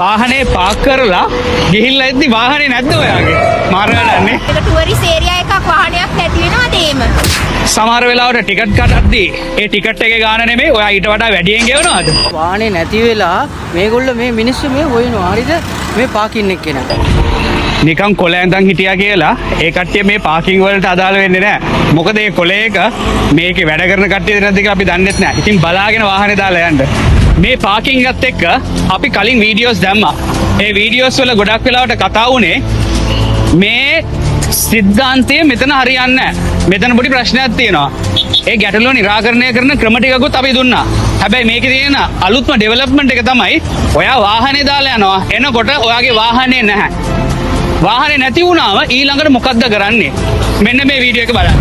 වාහනේ පාක් කරලා ගිහිල්ලා ඉද්දි වාහනේ නැද්ද ඔයාගේ? මාර්ගාලන්නේ. ඒක ටුවරිස් ඒරියා එකක් වාහනයක් නැති වෙනවද එහෙම? සමහර වෙලාවට ටිකට් කඩද්දී ඒ ටිකට් එකේ ගාණ නෙමෙයි ඔයා ඊට වඩා වැඩියෙන් ගෙවනවද? වාහනේ නැති වෙලා මේගොල්ලෝ මේ මිනිස්සු මේ හොයනවා. හරිද? මේ පාකින් එක්කෙනා. නිකන් කොළ ඇඳන් හිටියා කියලා ඒ කට්ටිය මේ පාකින් වලට අදාළ වෙන්නේ නැහැ. මොකද මේ කොළේක මේකේ වැඩ කරන කට්ටියද නැද්ද කියලා අපි දන්නෙත් නැහැ. ඉතින් බලාගෙන වාහනේ දාලා යන්න. මේ පාකින් එකත් එක්ක අපි කලින් වීඩියෝස් දැම්මා. ඒ වීඩියෝස් වල ගොඩක් වෙලාවට කතා වුණේ මේ සිද්ධාන්තය මෙතන හරියන්නේ නැහැ. මෙතන පොඩි ප්‍රශ්නයක් තියෙනවා. ඒ ගැටලුව निराකරණය කරන ක්‍රම ටිකකුත් අපි දුන්නා. හැබැයි මේකේ තියෙන අලුත්ම ඩෙවලොප්මන්ට් එක තමයි ඔයා වාහනේ දාලා යනවා. එනකොට ඔයාගේ වාහනේ නැහැ. වාහනේ නැති වුණාම ඊළඟට මොකද්ද කරන්නේ? මෙන්න මේ වීඩියෝ එක බලන්න.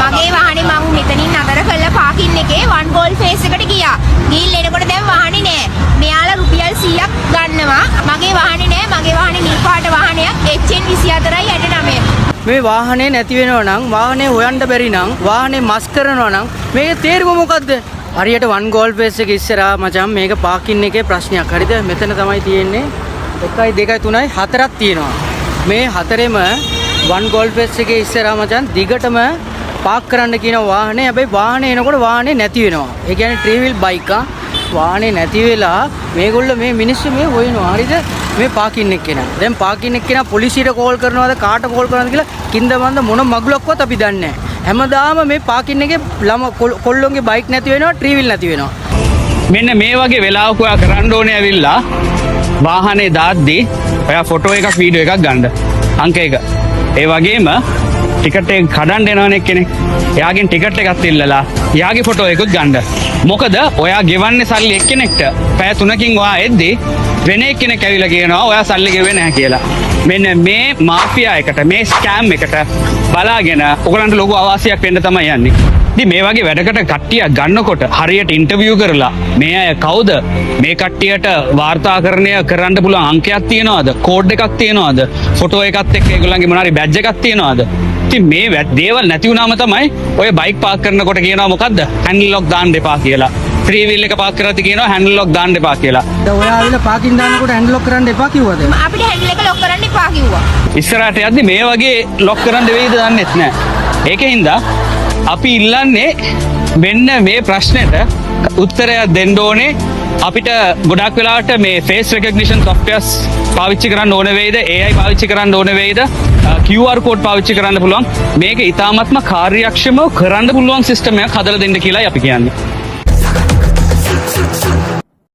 මගේ වාහනේ මම මෙතනින් නතර කළා පාකින් එකේ වන් ගෝල් ෆේස් එකට ගියා. ගිහින් එනකොට දැන් වාහනේ නෑ. මෙයාලා රුපියල් 100ක් ගන්නවා. මගේ වාහනේ නෑ. මගේ වාහනේ නිල් පාට වාහනයක් HN 24යි 69. මේ වාහනේ නැති වෙනවා නම් වාහනේ හොයන්න බැරි නම් වාහනේ මස් කරනවා නම් මේකේ තේරුම මොකද්ද? හරියට වන් ගෝල් ෆේස් එක ඉස්සරහා මචං මේක පාකින් එකේ ප්‍රශ්නයක්. හරිද? මෙතන තමයි තියෙන්නේ 1 2 3 4ක් තියෙනවා. මේ හතරෙම වන් ගෝල් ෆේස් එකේ ඉස්සරහා මචං දිගටම පාක් කරන්න කියන වාහනේ. හැබැයි වාහනේ එනකොට වාහනේ නැති වෙනවා. ඒ කියන්නේ ට්‍රීවිල් බයික් වාහනේ නැති වෙලා මේගොල්ලෝ මේ මිනිස්සු මේ හොයනවා. හරිද? මේ පාකින් එක්කෙනා. දැන් පාකින් එක්කෙනා පොලිසියට කෝල් කරනවද කාට කෝල් කරනවද කියලා කින්දමන්ද මොන මගුලක්වත් අපි දන්නේ නැහැ. හැමදාම මේ පාකින් එකේ කොල්ලොන්ගේ බයික් නැති වෙනවා, ට්‍රීවිල් නැති වෙනවා. මෙන්න මේ වගේ වෙලාවක ඔයා කරන්න ඕනේ ඇවිල්ලා වාහනේ දාද්දී ඔයා ෆොටෝ එකක් වීඩියෝ එකක් ගන්න. අංක 1. ඒ වගේම ටිකට් එක කඩන්න එනවනේ කෙනෙක්. එයාගෙන් ටිකට් එකක් ඉල්ලලා එයාගේ ෆොටෝ එකකුත් ගන්න. මොකද ඔයා ගෙවන්නේ සල්ලි එක්කෙනෙක්ට. පැය 3කින් ඔයා එද්දී වෙන එක්කෙනෙක් ඇවිල්ලා කියනවා ඔයා සල්ලි ගෙවෙන්නේ නැහැ කියලා. මෙන්න මේ මාෆියා එකට මේ ස්කෑම් එකට බලාගෙන ඔයගලන්ට ලොකු අවාසියක් වෙන්න තමයි යන්නේ. ඉතින් මේ වගේ වැඩකට කට්ටියක් ගන්නකොට හරියට ඉන්ටර්වියු කරලා මේ අය කවුද? මේ කට්ටියට වාර්තාකරණය කරන්න පුළුවන් අංකයක් තියනවද? කෝඩ් එකක් තියනවද? ෆොටෝ එකත් එක්ක ඒගොල්ලන්ගේ මොනාරි බැජ් එකක් තියනවද? ඉතින් මේ දේවල් නැති වුණාම තමයි ඔය බයික් පාක් කරනකොට කියනවා මොකද්ද? හැන්ඩල් ලොක් දාන්න එපා කියලා. ත්‍රී වීල් එක පාක් කරද්දි කියනවා හැන්ඩල් ලොක් දාන්න එපා කියලා. දැන් ඔයා ආවිලා පාකින් දානකොට හැන්ඩල් ලොක් කරන්න එපා කිව්වද? අපිට හැන්ඩල් එක ලොක් කරන්න එපා කිව්වා. ඉස්සරහට යද්දි මේ වගේ ලොක් කරන්න වෙයිද දන්නෙත් නැහැ. ඒකෙන්ද අපි ඉල්ලන්නේ මෙන්න මේ ප්‍රශ්නෙට උත්තරයක් දෙන්න ඕනේ. අපිට ගොඩක් වෙලාවට මේ ෆේස් රෙකග්නිෂන් සොෆ්ට්වෙයාර්ස් පාවිච්චි කරන්න ඕන වෙයිද? AI පාවිච්චි කරන්න ඕන වෙයිද? QR කෝඩ් පාවිච්චි කරන්න පුළුවන්. මේක ඉතාමත්ම කාර්යක්ෂමව කරන්න පුළුවන් සිස්ටම් එකක් හදලා දෙන්න කියලායි අපි කියන්නේ.